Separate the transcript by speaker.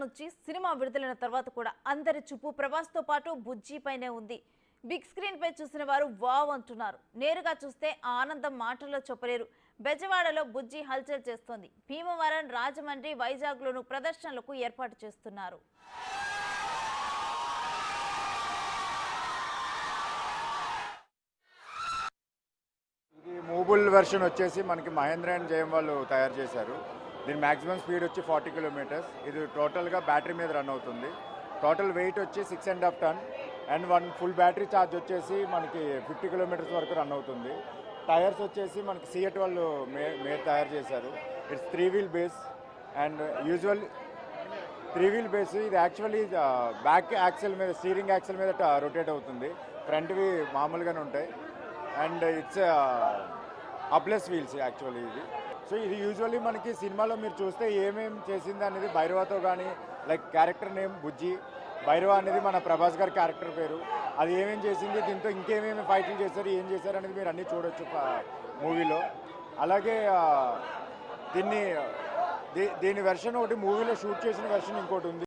Speaker 1: నుంచి సినిమా విడుదలైన తర్వాత కూడా అందరి చూపు ప్రభాస్తో పాటు బుజ్జి పైనే ఉంది. బిగ్ స్క్రీన్ పై చూసిన వారు వావ్ అంటున్నారు. నేరుగా చూస్తే ఆ ఆనందం మాటల్లో చెప్పలేరు. బెజవాడలో బుజ్జి హల్చల్ చేస్తోంది. భీమవరం, రాజమండ్రి, వైజాగ్లోనూ ప్రదర్శనలకు ఏర్పాటు చేస్తున్నారు.
Speaker 2: ఇది మూబుల్ వెర్షన్ వచ్చేసి మనకి మహేంద్ర అండ్ జయం వాళ్ళు తయారు చేశారు. దీని మ్యాక్సిమం స్పీడ్ వచ్చి 40 కిలోమీటర్స్. ఇది టోటల్గా బ్యాటరీ మీద రన్ అవుతుంది. టోటల్ వెయిట్ వచ్చి 6.5 ton and one full battery charge వచ్చేసి మనకి 50 కిలోమీటర్స్ వరకు రన్ అవుతుంది. టైర్స్ వచ్చేసి మనకి సిఎట్ వాళ్ళు తయారు చేశారు. It's 3 wheel base and usual 3 wheel base. ఇది యాక్చువల్లీ బ్యాక్ యాక్సెల్ మీద, స్టీరింగ్ యాక్సెల్ మీద రొటేట్ అవుతుంది. ఫ్రంట్వి మామూలుగానే ఉంటాయి and it's hubless wheels actually ఇది. సో ఇది యూజువల్లీ మనకి సినిమాలో మీరు చూస్తే ఏమేమి చేసింది అనేది భైరవతో కానీ, like character name Bujji, Bhairava అనేది మన ప్రభాస్ గారి క్యారెక్టర్ పేరు. అది ఏమేమి చేసింది, దీంతో ఇంకేమేమి ఫైట్లు చేశారు, ఏం చేశారు అనేది మీరు అన్నీ చూడొచ్చు మూవీలో. అలాగే దీని వెర్షన్ ఒకటి మూవీలో షూట్ చేసిన వెర్షన్ ఇంకోటి ఉంది.